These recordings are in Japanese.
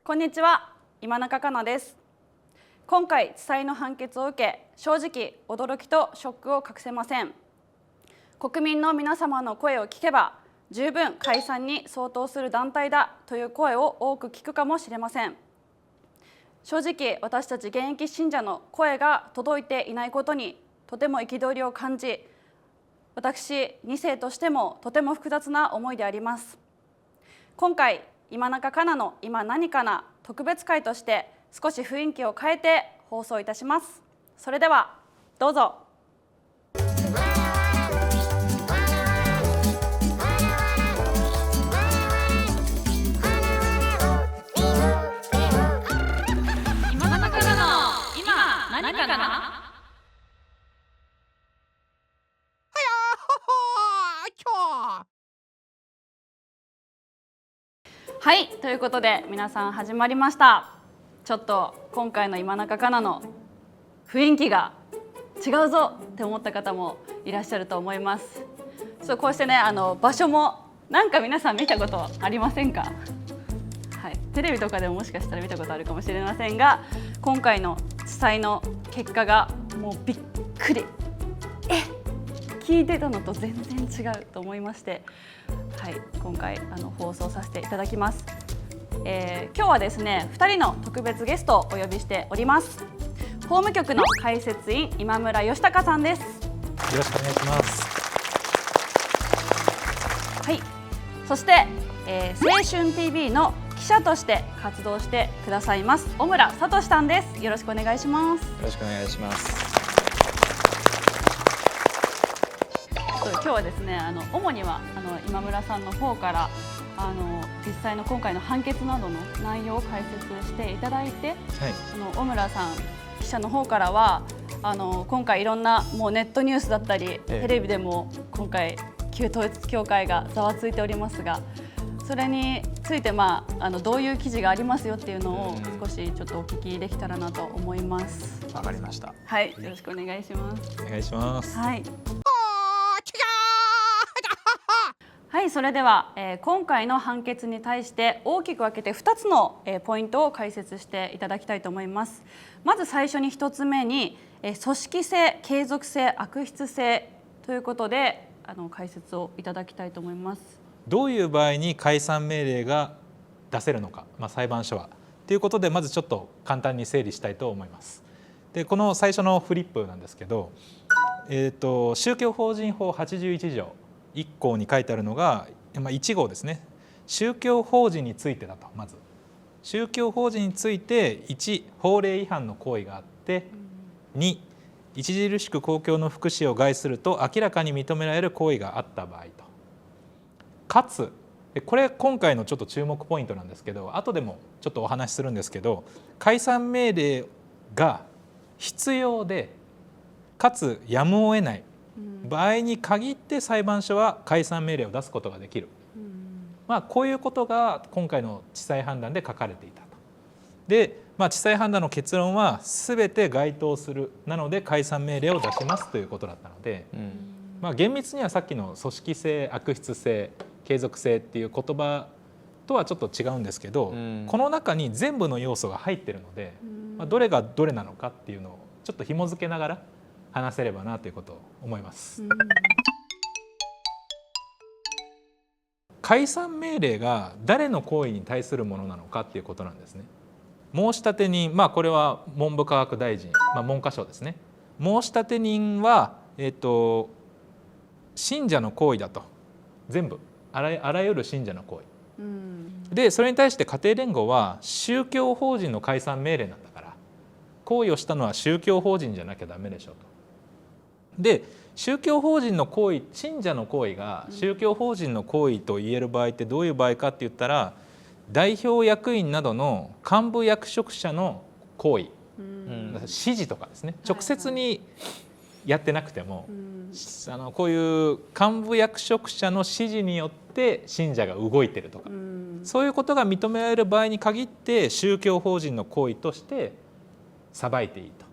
こんにちは、今中かなです。今回地裁の判決を受け、正直驚きとショックを隠せません。国民の皆様の声を聞けば、十分解散に相当する団体だという声を多く聞くかもしれません。正直私たち現役信者の声が届いていないことにとても憤りを感じ、私2世としてもとても複雑な思いであります。今回今中かなの今何かな特別会として少し雰囲気を変えて放送いたします。それではどうぞ。今中かなの今何かな。はい、ということで皆さん始まりました。ちょっと今回の今中かなの雰囲気が違うぞって思った方もいらっしゃると思います。こうしてね、場所もなんか皆さん見たことありませんか？はい、テレビとかでももしかしたら見たことあるかもしれませんが、今回の地裁の結果がもうびっくり、聞いてたのと全然違うと思いまして、はい、今回放送させていただきます。今日はですね、2人の特別ゲストをお呼びしております。法務局の解説員今村義隆さんです。よろしくお願いします。はい、そして、青春 TV の記者として活動してくださいます小村聡さんです。よろしくお願いします。よろしくお願いします。今日はですね、主には今村さんの方から実際の今回の判決などの内容を解説していただいて、はい、小村さん記者の方からは今回いろんなもうネットニュースだったり、テレビでも今回旧統一教会がざわついておりますが、それについて、どういう記事がありますよっていうのを少しちょっとお聞きできたらなと思います。わかりました。はい、よろしくお願いします。お願いします。はい。はい、それでは、今回の判決に対して大きく分けて2つの、ポイントを解説していただきたいと思います。まず最初に1つ目に、組織性、継続性、悪質性ということで解説をいただきたいと思います。どういう場合に解散命令が出せるのか、裁判所はということで、まずちょっと簡単に整理したいと思います。で、この最初のフリップなんですけど、宗教法人法81条1項に書いてあるのが、1号ですね。宗教法人についてだと。まず宗教法人について1、法令違反の行為があって、2、著しく公共の福祉を害すると明らかに認められる行為があった場合と、かつこれ今回のちょっと注目ポイントなんですけど、後でもちょっとお話しするんですけど、解散命令が必要でかつやむを得ない場合に限って裁判所は解散命令を出すことができる、こういうことが今回の地裁判断で書かれていたと。で、地裁判断の結論は全て該当する、なので解散命令を出しますということだったので、厳密にはさっきの組織性、悪質性、継続性っていう言葉とはちょっと違うんですけど、この中に全部の要素が入ってるので、どれがどれなのかっていうのをちょっと紐付けながら話せればなということを思います。解散命令が誰の行為に対するものなのかっていうことなんですね。申立人、これは文部科学大臣、文科省ですね。申立人は、信者の行為だと。全部あらゆる信者の行為、でそれに対して家庭連合は宗教法人の解散命令なんだから、行為をしたのは宗教法人じゃなきゃダメでしょと。で、宗教法人の行為、信者の行為が宗教法人の行為と言える場合ってどういう場合かって言ったら、代表役員などの幹部役職者の行為、指示とかですね、直接にやってなくても、こういう幹部役職者の指示によって信者が動いてるとか、そういうことが認められる場合に限って宗教法人の行為として裁いていいと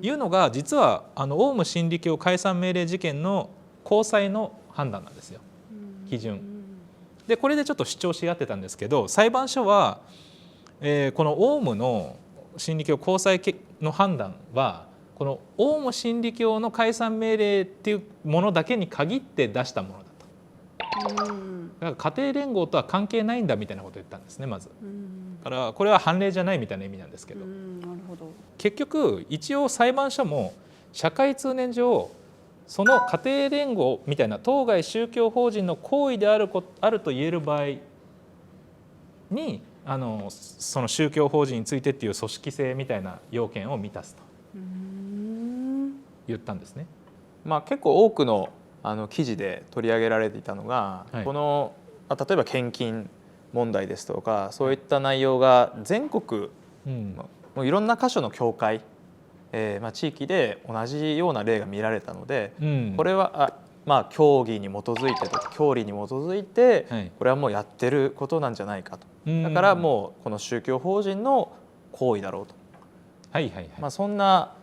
いうのが、実はオウム真理教解散命令事件の高裁の判断なんですよ、基準で。これでちょっと主張し合ってたんですけど、裁判所は、このオウムの真理教高裁の判断はこのオウム真理教の解散命令っていうものだけに限って出したものだと。だから家庭連合とは関係ないんだみたいなことを言ったんですねまず。だからこれは判例じゃないみたいな意味なんですけど、なるほど。結局一応裁判所も社会通念上その家庭連合みたいな当該宗教法人の行為であると言える場合にその宗教法人についてっていう組織性みたいな要件を満たすと言ったんですね。まあ、結構多くの記事で取り上げられていたのが、はい、この例えば献金問題ですとかそういった内容が全国、もういろんな箇所の教会、地域で同じような例が見られたので、これは教義に基づいてとか教理に基づいて、これはもうやってることなんじゃないかと、だからもうこの宗教法人の行為だろうと、そんな、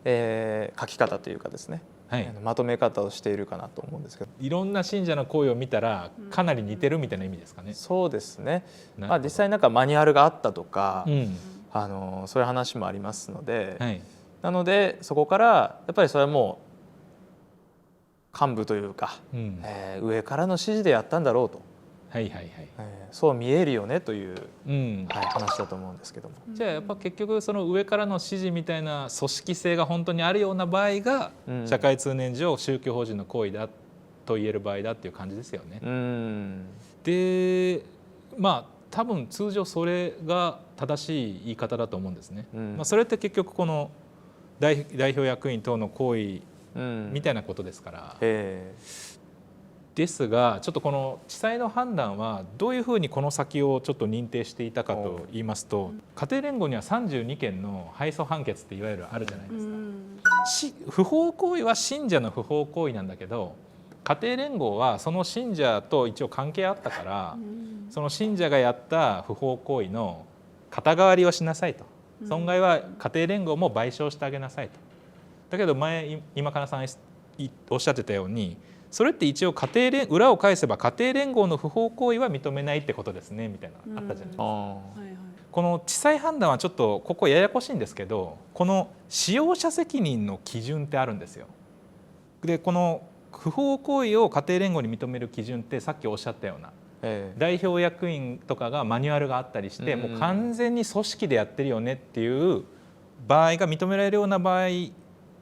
書き方というかですね、まとめ方をしているかなと思うんですけど、いろんな信者の行為を見たらかなり似てるみたいな意味ですかね。そうですね、実際なんかマニュアルがあったとか、そういう話もありますので、なのでそこからやっぱりそれはもう幹部というか、上からの指示でやったんだろうと、そう見えるよねという、話だと思うんですけども。じゃあやっぱ結局その上からの指示みたいな組織性が本当にあるような場合が、社会通念上宗教法人の行為だと言える場合だっていう感じですよね。で多分通常それが正しい言い方だと思うんですね。それって結局この代表役員等の行為みたいなことですから。ですがちょっとこの地裁の判断はどういうふうにこの先をちょっと認定していたかと言いますと、家庭連合には32件の敗訴判決っていわゆるあるじゃないですか。不法行為は信者の不法行為なんだけど、家庭連合はその信者と一応関係あったから、その信者がやった不法行為の肩代わりをしなさいと、損害は家庭連合も賠償してあげなさいと。だけど今金さんおっしゃってたように、それって一応裏を返せば家庭連合の不法行為は認めないってことですねみたいなあったじゃないですか。この地裁判断はちょっとここややこしいんですけど、この使用者責任の基準ってあるんですよ。でこの不法行為を家庭連合に認める基準ってさっきおっしゃったような、代表役員とかがマニュアルがあったりして、もう完全に組織でやってるよねっていう場合が認められるような場合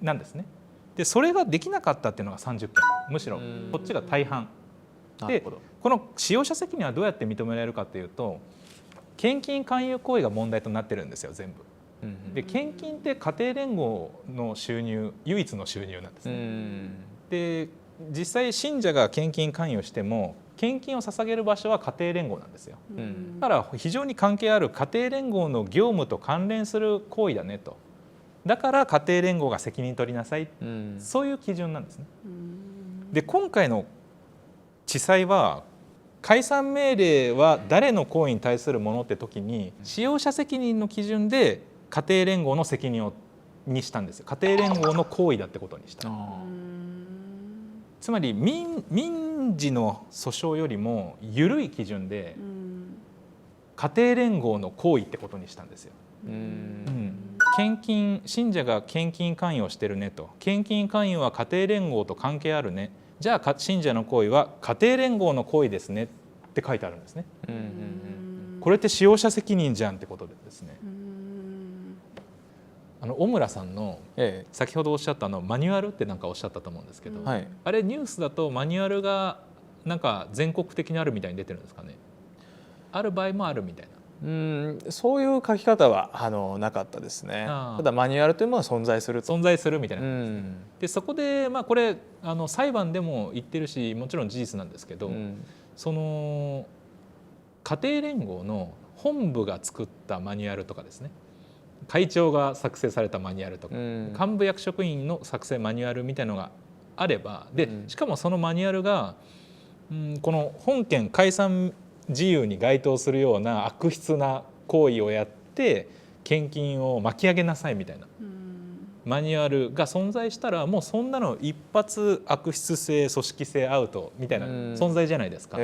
なんですね。でそれができなかったっていうのが30件、むしろこっちが大半で、この使用者責任はどうやって認められるかというと、献金勧誘行為が問題となってるんですよ全部。で献金って家庭連合の収入、唯一の収入なんですね。で実際信者が献金関与しても献金を捧げる場所は家庭連合なんですよ。だから非常に関係ある家庭連合の業務と関連する行為だねと。だから家庭連合が責任取りなさい、そういう基準なんですね。で今回の地裁は解散命令は誰の行為に対するものって時に使用者責任の基準で家庭連合の責任にしたんですよ。家庭連合の行為だってことにした。つまり民事の訴訟よりも緩い基準で家庭連合の行為ってことにしたんですよ。信者が献金関与してるねと、献金関与は家庭連合と関係あるね、じゃあ信者の行為は家庭連合の行為ですねって書いてあるんですね。これって使用者責任じゃんってことでですね、小村さんの先ほどおっしゃったマニュアルってなんかおっしゃったと思うんですけど、あれニュースだとマニュアルがなんか全国的にあるみたいに出てるんですかね。ある場合もあるみたいな。そういう書き方はなかったですね。ただマニュアルというものは存在するみたいな。でそこでこれ裁判でも言ってるしもちろん事実なんですけど、その家庭連合の本部が作ったマニュアルとかですね、会長が作成されたマニュアルとか、幹部役職員の作成マニュアルみたいなのがあれば、でしかもそのマニュアルがこの本件解散自由に該当するような悪質な行為をやって献金を巻き上げなさいみたいなマニュアルが存在したら、もうそんなの一発悪質性組織性アウトみたいな存在じゃないですか。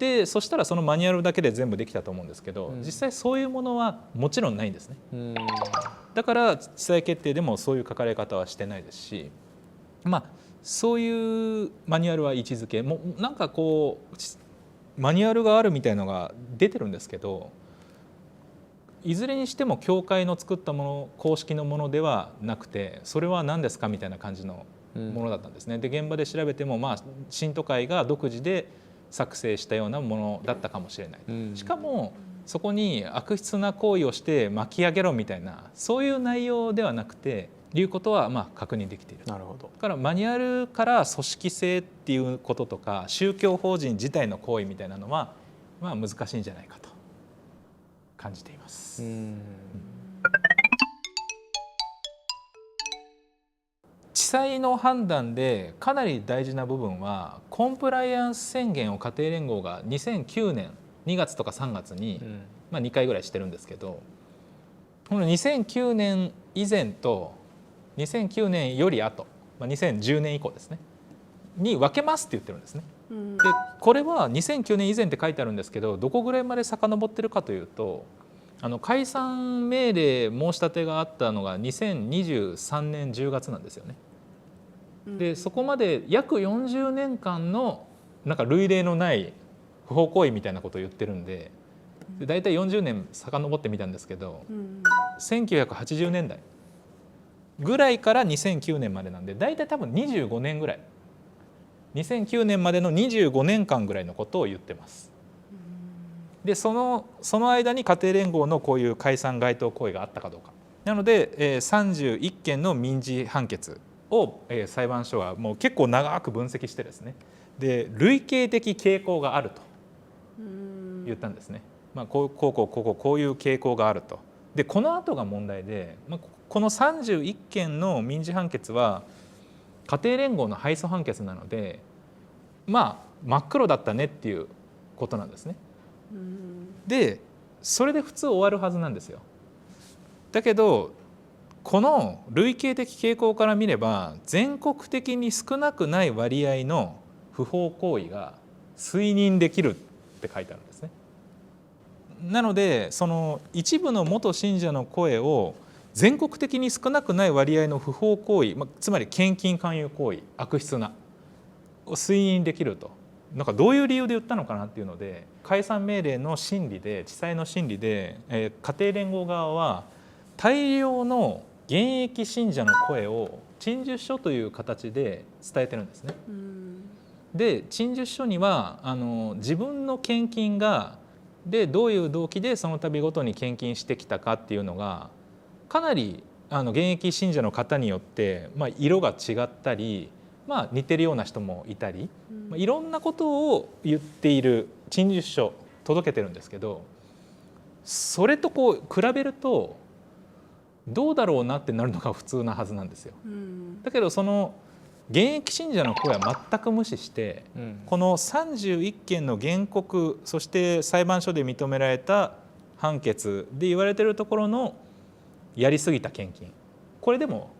でそしたらそのマニュアルだけで全部できたと思うんですけど、実際そういうものはもちろんないんですね。だから地裁決定でもそういう書かれ方はしてないですし、そういうマニュアルは位置づけもうなんかこうマニュアルがあるみたいのが出てるんですけど、いずれにしても教会の作ったもの公式のものではなくて、それは何ですかみたいな感じのものだったんですね。で現場で調べても信徒会が独自で作成したようなものだったかもしれない、しかもそこに悪質な行為をして巻き上げろみたいなそういう内容ではなくていうことは確認できている。なるほど。だからマニュアルから組織性っていうこととか宗教法人自体の行為みたいなのは難しいんじゃないかと感じています。地裁の判断でかなり大事な部分はコンプライアンス宣言を家庭連合が2009年2月とか3月に2回ぐらいしてるんですけど、この2009年以前と2009年より後、2010年以降ですねに分けますって言ってるんですね。でこれは2009年以前って書いてあるんですけど、どこぐらいまで遡ってるかというと、解散命令申し立てがあったのが2023年10月なんですよね。でそこまで約40年間のなんか類例のない不法行為みたいなことを言ってるんで、だいたい40年遡ってみたんですけど、1980年代ぐらいから2009年までなんで、だいたい多分25年ぐらい、2009年までの25年間ぐらいのことを言ってます。でその間に家庭連合のこういう解散該当行為があったかどうかなので、31件の民事判決を、裁判所はもう結構長く分析してですね、で類型的傾向があると言ったんですね。こういう傾向があると。でこの後が問題で、この31件の民事判決は家庭連合の敗訴判決なので、真っ黒だったねっていうことなんですね。でそれで普通終わるはずなんですよ。だけどこの類型的傾向から見れば全国的に少なくない割合の不法行為が推認できるって書いてあるんですね。なのでその一部の元信者の声を全国的に少なくない割合の不法行為、つまり献金勧誘行為、悪質なを推認できると。なんかどういう理由で言ったのかなっていうので、解散命令の審理で地裁の審理で、家庭連合側は大量の現役信者の声を陳述書という形で伝えてるんですね。で陳述書には自分の献金がどういう動機でその度ごとに献金してきたかっていうのがかなり現役信者の方によって、色が違ったり、似てるような人もいたり、いろんなことを言っている陳述書届けてるんですけど、それと比べるとどうだろうなってなるのが普通なはずなんですよ。だけどその現役信者の声は全く無視して、この31件の原告、そして裁判所で認められた判決で言われているところのやりすぎた献金、これでも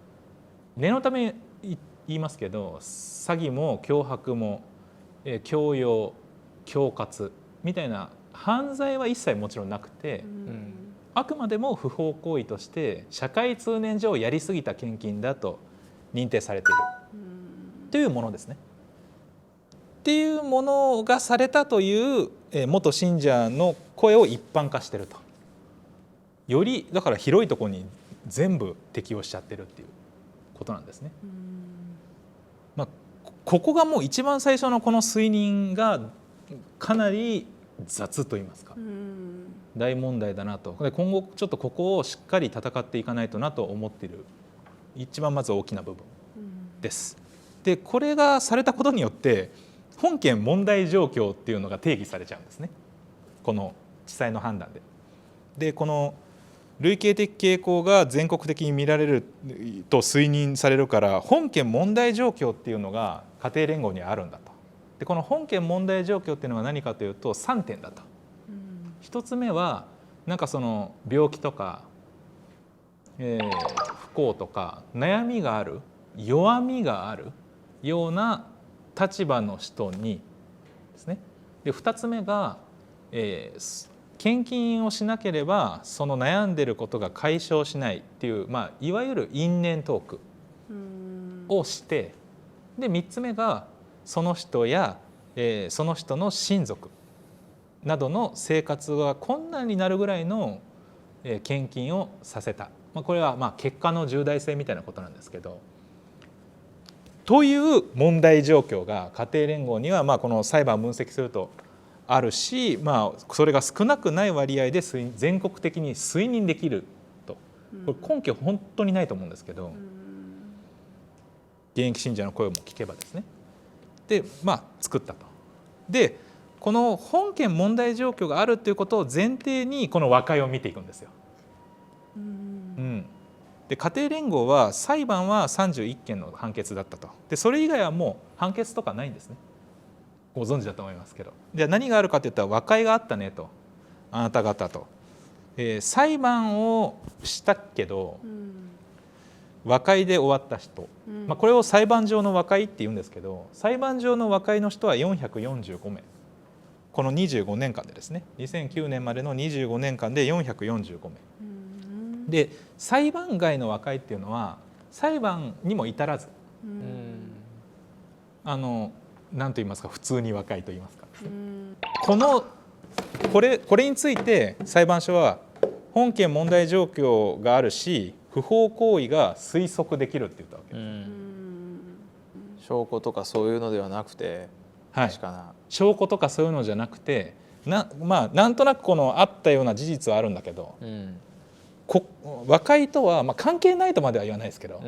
念のため言いますけど、詐欺も脅迫も強要恐喝みたいな犯罪は一切もちろんなくて、あくまでも不法行為として社会通念上やりすぎた献金だと認定されているというものですね。っていうものがされたという元信者の声を一般化してると。よりだから広いところに全部適用しちゃってるっていうことなんですね。ここがもう一番最初のこの推認がかなり雑と言いますか、大問題だなと。で今後ちょっとここをしっかり戦っていかないとなと思っている一番まず大きな部分です。でこれがされたことによって本件問題状況っていうのが定義されちゃうんですね、この地裁の判断で。でこの類型的傾向が全国的に見られると推認されるから、本件問題状況っていうのが家庭連合にはあるんだと。でこの本件問題状況っていうのは何かというと3点だと。1つ目はなんかその病気とか、不幸とか悩みがある、弱みがあるような立場の人にですね、で2つ目が、献金をしなければその悩んでることが解消しないっていう、いわゆる因縁トークをして、で3つ目がその人や、その人の親族などの生活が困難になるぐらいの献金をさせた、これは結果の重大性みたいなことなんですけど、という問題状況が家庭連合にはこの裁判を分析するとあるし、それが少なくない割合で全国的に推認できると、これ根拠本当にないと思うんですけど、現役信者の声も聞けばですね。で作ったと。でこの本件問題状況があるということを前提にこの和解を見ていくんですよ。で家庭連合は裁判は31件の判決だったと。でそれ以外はもう判決とかないんですね。ご存知だと思いますけど。じゃあ何があるかといったら和解があったねと、あなた方と、裁判をしたけど、和解で終わった人、これを裁判上の和解って言うんですけど、裁判上の和解の人は445名、この25年間でですね、2009年までの25年間で445名で、裁判外の和解っていうのは裁判にも至らず、何と言いますか、普通に和解と言いますか、これについて裁判所は本件問題状況があるし不法行為が推測できるって言ったわけです。証拠とかそういうのではなくて、確かな証拠とかそういうのじゃなくて、なんとなくこのあったような事実はあるんだけど、和解とは、関係ないとまでは言わないですけど、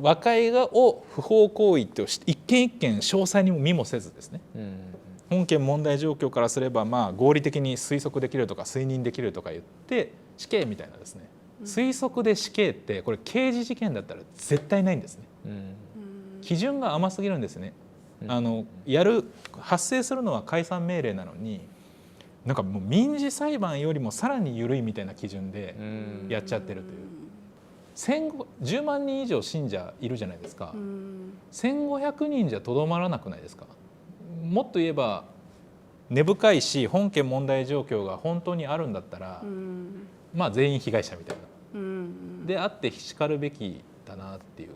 和解を不法行為として一件一件詳細にも見もせずですね、本件問題状況からすれば合理的に推測できるとか推認できるとか言って死刑みたいなですね、推測で死刑ってこれ刑事事件だったら絶対ないんですね。基準が甘すぎるんですね。発生するのは解散命令なのに、なんかもう民事裁判よりもさらに緩いみたいな基準でやっちゃってるという。10万人以上信者いるじゃないですか。1500人じゃとどまらなくないですか。もっと言えば根深いし本件問題状況が本当にあるんだったら、全員被害者みたいな、であってしかるべきだなっていう。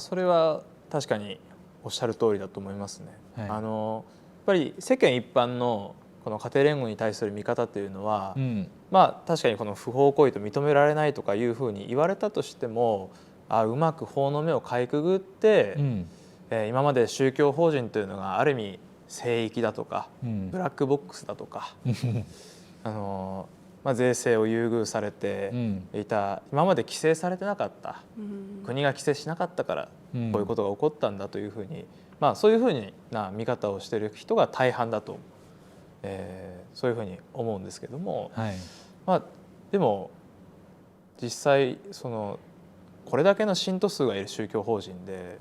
それは確かにおっしゃる通りだと思いますね。やっぱり世間一般のこの家庭連合に対する見方というのは、確かにこの不法行為と認められないとかいうふうに言われたとしても、うまく法の目をかいくぐって、今まで宗教法人というのがある意味聖域だとか、ブラックボックスだとか税制を優遇されていた、今まで規制されてなかった、国が規制しなかったからこういうことが起こったんだというふうに、そういうふうな見方をしている人が大半だと、そういうふうに思うんですけども、でも実際これだけの信徒数がいる宗教法人で、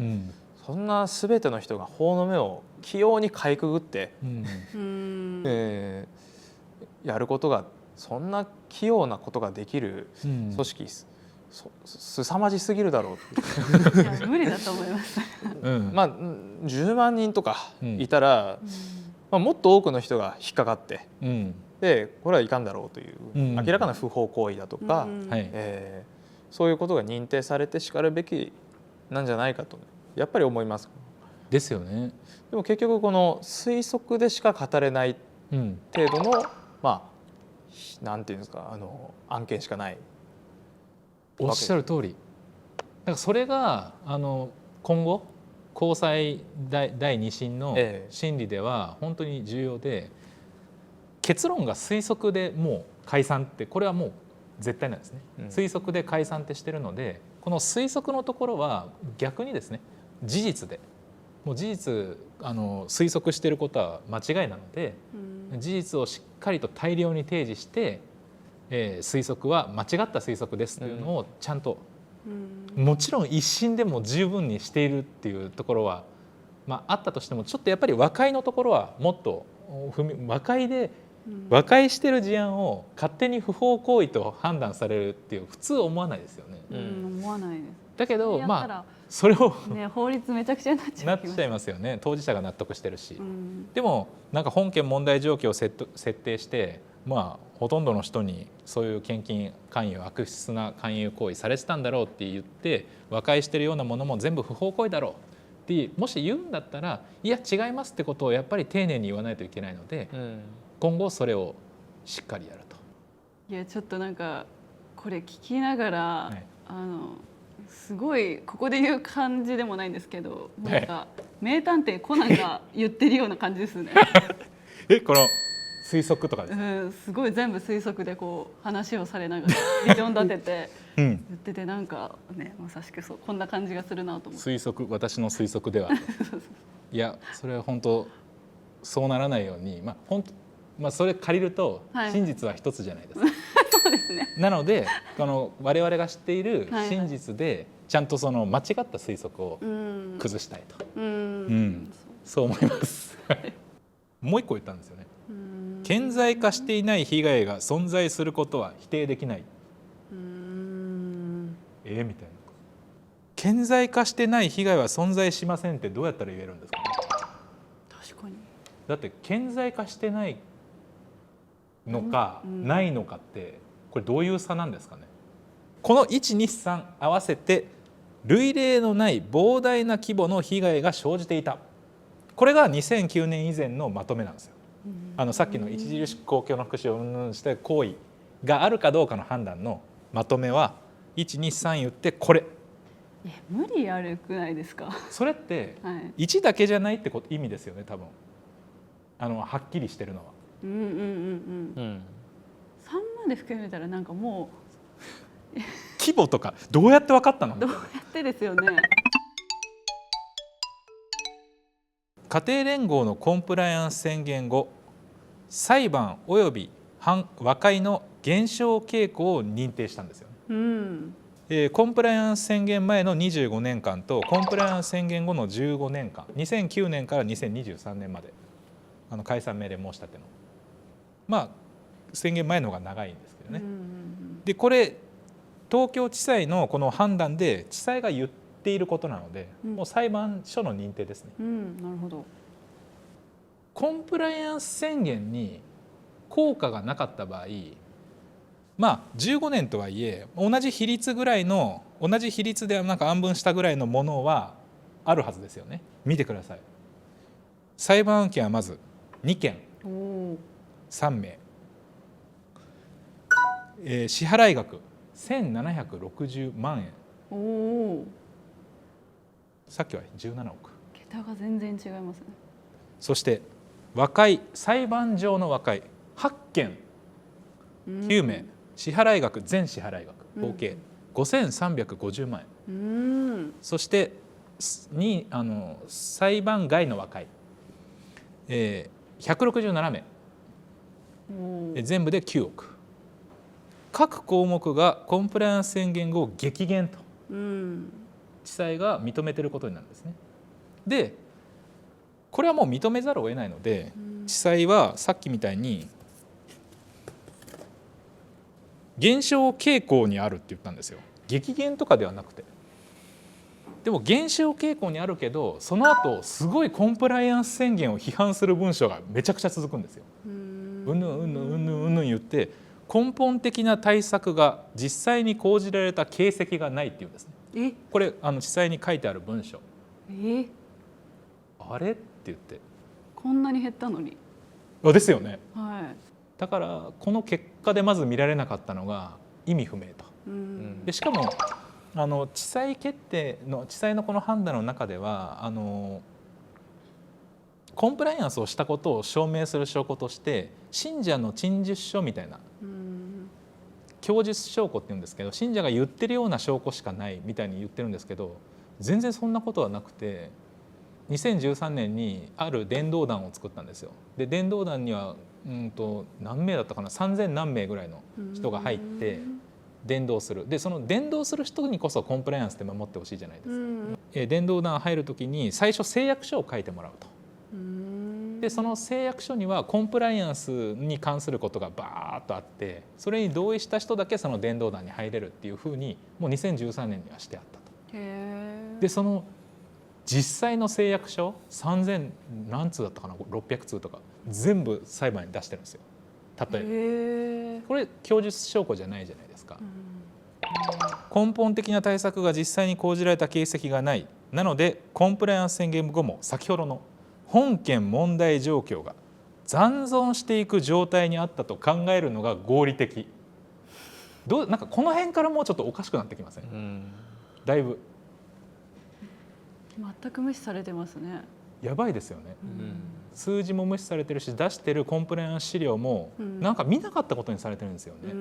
そんな全ての人が法の目を器用にかいくぐって、やることがそんな器用なことができる組織、すさまじすぎるだろういや無理だと思います。10万人とかいたら、もっと多くの人が引っかかって、でこれはいかんだろうという、明らかな不法行為だとか、そういうことが認定されてしかるべきなんじゃないかとやっぱり思います。ですよね。でも結局この推測でしか語れない程度の、なんていうんですか、案件しかない。おっしゃる通り。だからそれが今後高裁第2審の審理では本当に重要で、結論が推測でもう解散って、これはもう絶対なんですね。推測で解散ってしてるので、この推測のところは逆にですね、事実でもう事実推測していることは間違いなので、事実をしっかりと大量に提示して、推測は間違った推測ですというのをちゃんと、もちろん一審でも十分にしているっていうところは、あったとしても、ちょっとやっぱり和解のところはもっと和解してる事案を勝手に不法行為と判断されるっていう、普通思わないですよね。思わないです。だけどやったらまあそれをね、法律めちゃくちゃになっちゃなう気がっちゃいますよね。当事者が納得してるし、うんでもなんか本件問題状況を設定して、まあほとんどの人にそういう献金勧誘、悪質な勧誘行為されてたんだろうって言って和解してるようなものも全部不法行為だろうってもし言うんだったら、いや違いますってことをやっぱり丁寧に言わないといけないので、今後それをしっかりやると。いやちょっとなんかこれ聞きながら、はい、すごいここで言う感じでもないんですけど、なんか名探偵コナンが言ってるような感じですね。この推測とかです、すごい全部推測でこう話をされながらビジョン立てて言ってて、なんかねまさしくそうこんな感じがするなと思って。推測、私の推測ではいやそれは本当そうならないように、それ借りると真実は一つじゃないですか。そうですね。なのでこの我々が知っている真実でちゃんとその間違った推測を崩したいと、そう思います。もう一個言ったんですよね。顕在化していない被害が存在することは否定できない。みたいな。顕在化してない被害は存在しませんってどうやったら言えるんですかね。確かに。だって顕在化してないのか、ないのかってこれどういう差なんですかね。この1、2、3合わせて類例のない膨大な規模の被害が生じていた。これが2009年以前のまとめなんですよ。さっきの著しく公共の福祉を云々した行為があるかどうかの判断のまとめは1、2、3言ってこれ。無理あるくないですか。それって1だけじゃないって意味ですよね多分。はっきりしてるのは。3まで含めたらなんかもう規模とかどうやって分かったの？どうやってですよね。家庭連合のコンプライアンス宣言後、裁判および和解の減少傾向を認定したんですよね。コンプライアンス宣言前の25年間とコンプライアンス宣言後の15年間、2009年から2023年まで解散命令申し立ての宣言前の方が長いんですけどね。でこれ東京地裁のこの判断で地裁が言っていることなので、もう裁判所の認定ですね。なるほど。コンプライアンス宣言に効果がなかった場合、15年とはいえ同じ比率でなんか案分したぐらいのものはあるはずですよね。見てください。裁判案件はまず2件3名、支払い額1760万円。さっきは17億。桁が全然違いますね。そして和解、裁判上の和解8件9名、支払い額全支払い額合計5350万円。そして裁判外の和解、167名、全部で9億。各項目がコンプライアンス宣言後激減と地裁が認めていることになるんですね。でこれはもう認めざるを得ないので、地裁はさっきみたいに減少傾向にあるって言ったんですよ。激減とかではなくて。でも減少傾向にあるけど、その後すごいコンプライアンス宣言を批判する文章がめちゃくちゃ続くんですよ。うんぬんうんぬんうんぬんうんぬん言って根本的な対策が実際に講じられた形跡がないっていうんですね。これ地裁に書いてある文章。あれって言って、こんなに減ったのに。ですよね。はいだからこの結果でまず見られなかったのが意味不明と。でしかも地裁のこの判断の中ではコンプライアンスをしたことを証明する証拠として信者の陳述書みたいな供述証拠っていうんですけど、信者が言ってるような証拠しかないみたいに言ってるんですけど、全然そんなことはなくて、2013年にある伝道団を作ったんですよ。で伝道団には何名だったかな、3000何名ぐらいの人が入って伝道する。でその伝道する人にこそコンプライアンスって守ってほしいじゃないですか。伝道団入る時に最初誓約書を書いてもらうと。でその誓約書にはコンプライアンスに関することがバーッとあって、それに同意した人だけその伝道団に入れるっていうふうにもう2013年にはしてあったと。へでその実際の誓約書3000何通だったかな、600通とか全部裁判に出してるんですよ。例えばこれ供述証拠じゃないじゃないですか。根本的な対策が実際に講じられた形跡がない。なのでコンプライアンス宣言後も先ほどの本件問題状況が残存していく状態にあったと考えるのが合理的。なんかこの辺からもうちょっとおかしくなってきません？だいぶ全く無視されてますね。やばいですよね。数字も無視されてるし、出してるコンプライアンス資料もなんか見なかったことにされてるんですよね。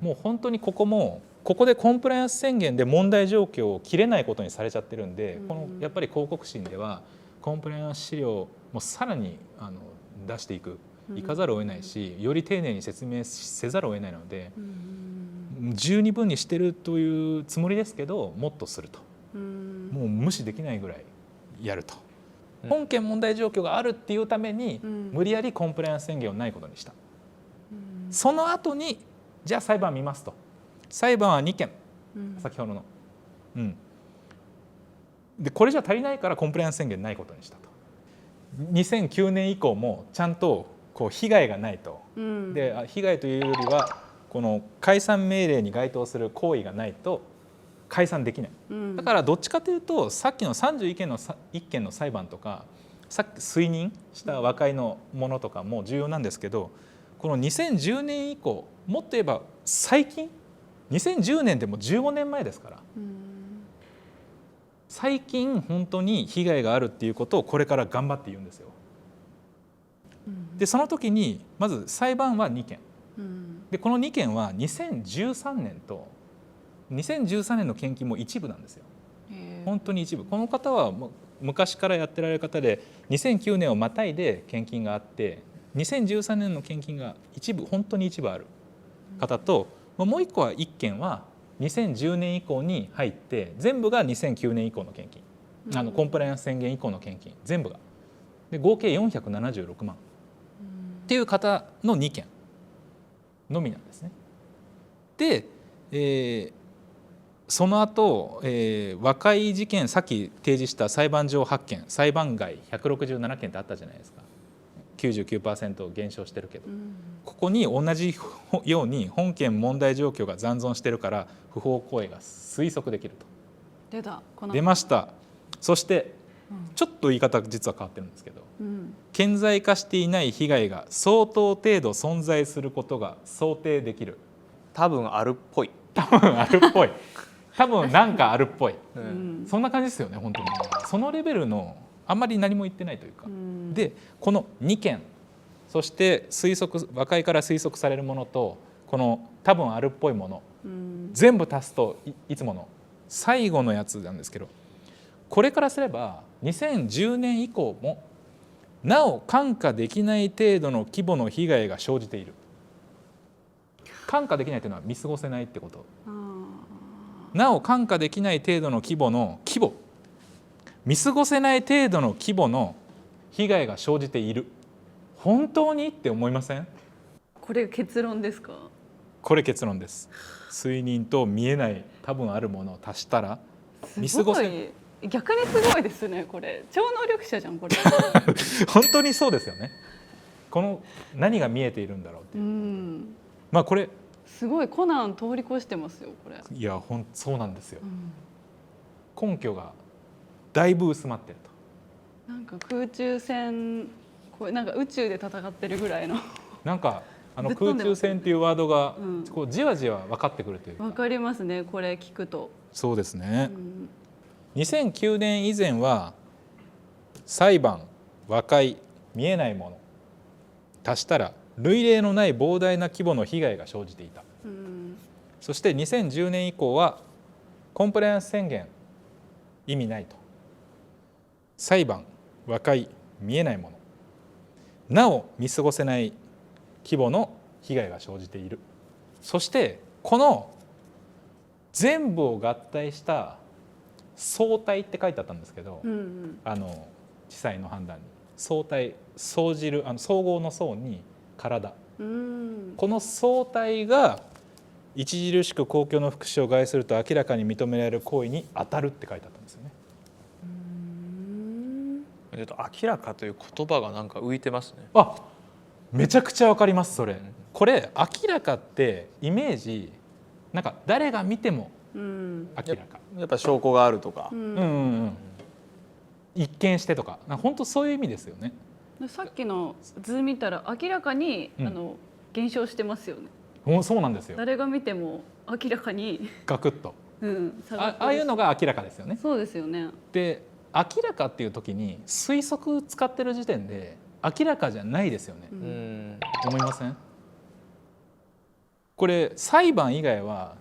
もう本当にここでコンプライアンス宣言で問題状況を切れないことにされちゃってるんで、このやっぱり広告誌ではコンプライアンス資料もさらに出していかざるを得ないし、より丁寧に説明せざるを得ないので、十二分にしてるというつもりですけど、もっとすると、もう無視できないぐらいやると。本件問題状況があるっていうために無理やりコンプライアンス宣言をないことにした。その後にじゃあ裁判見ますと。裁判は2件、先ほどの、でこれじゃ足りないからコンプライアンス宣言ないことにしたと。2009年以降もちゃんと被害がないと、で被害というよりはこの解散命令に該当する行為がないと解散できない。だからどっちかというと、さっきの31件の裁判とか、さっき推認した和解のものとかも重要なんですけど、この2010年以降、もっと言えば最近、2010年でも15年前ですから、最近本当に被害があるっていうことをこれから頑張って言うんですよ。でその時にまず裁判は2件で、この2件は2013年と2013年の献金も一部なんですよ。本当に一部。この方は昔からやってられる方で、2009年をまたいで献金があって、2013年の献金が一部、本当に一部ある方と、もう一個は1件は2010年以降に入って、全部が2009年以降の献金、コンプライアンス宣言以降の献金全部がで合計476万っていう方の2件のみなんですね。で、その後、和解事件、さっき提示した裁判上8件、裁判外167件ってあったじゃないですか。99% 減少してるけど、ここに同じように本件問題状況が残存してるから不法行為が推測できると。出ました。そしてちょっと言い方実は変わってるんですけど、顕在化していない被害が相当程度存在することが想定できる。多分あるっぽい。多分なんかあるっぽい、そんな感じですよね。本当にそのレベルのあんまり何も言ってないというか、でこの2件、そして和解から推測されるものと、この多分あるっぽいもの、全部足すと いつもの最後のやつなんですけど、これからすれば2010年以降もなお看過できない程度の規模の被害が生じている。看過できないというのは見過ごせないってこと。なお看過できない程度の規模、見過ごせない程度の規模の被害が生じている。本当にって思いません？これ結論ですか？これ結論です。推認と見えない多分あるものを足したら見過ごせ、逆にすごいですね。これ超能力者じゃんこれ。本当にそうですよね。この何が見えているんだろうっていう。これすごいコナン通り越してますよこれ。いやそうなんですよ、根拠がだいぶ薄まってると。なんか空中戦、なんか宇宙で戦ってるぐらいのなんか空中戦っていうワードがじわじわ分かってくるというか。分かりますね、これ聞くと。そうですね、2009年以前は裁判、和解、見えないもの足したら類例のない膨大な規模の被害が生じていた。そして2010年以降はコンプライアンス宣言意味ないと。裁判、和解、見えないもの、なお見過ごせない規模の被害が生じている。そしてこの全部を合体した相対って書いてあったんですけど、地裁の判断に相対総じる総合の総に体、うんこの相対が著しく公共の福祉を害すると明らかに認められる行為に当たるって書いてあったんですよね。明らかという言葉がなんか浮いてますね。あ、めちゃくちゃわかりますそれ。これ明らかってイメージなんか誰が見てもうん明らか、やっぱ証拠があるとか、一見してとか本当そういう意味ですよね。さっきの図見たら明らかに、減少してますよね。そうなんですよ。誰が見ても明らかに、ガクッと下がってるああいうのが明らかですよね。そうですよね。で明らかっていう時に推測使ってる時点で明らかじゃないですよね、思いません？これ裁判以外は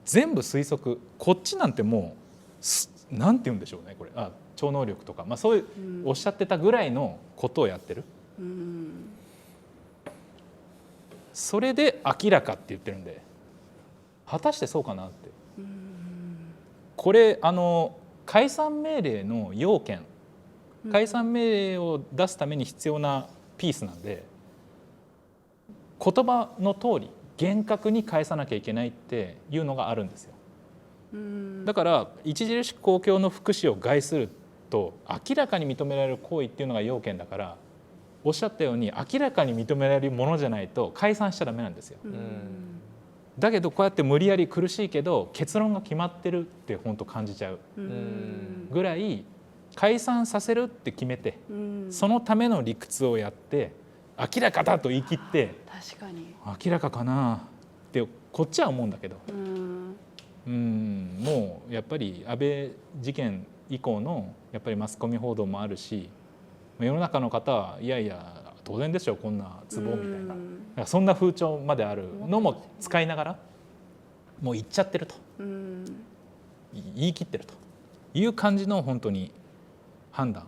全部推測、こっちなんてもうなんて言うんでしょうね、これ超能力とか、そういうおっしゃってたぐらいのことをやってる、それで明らかって言ってるんで果たしてそうかなって、これ解散命令の要件、解散命令を出すために必要なピースなんで、言葉の通り厳格に返さなきゃいけないっていうのがあるんですよ。だから著しく公共の福祉を害すると明らかに認められる行為っていうのが要件だから、おっしゃったように明らかに認められるものじゃないと解散しちゃダメなんですよ。だけどこうやって無理やり苦しいけど結論が決まってるって本当感じちゃうぐらい、解散させるって決めて、そのための理屈をやって明らかだと言い切って、確かに明らかかなってこっちは思うんだけど、もうやっぱり安倍事件以降のやっぱりマスコミ報道もあるし、世の中の方はいやいや当然でしょこんなツボみたいな、そんな風潮まであるのも使いながらもう言っちゃってると、言い切ってるという感じの本当に判断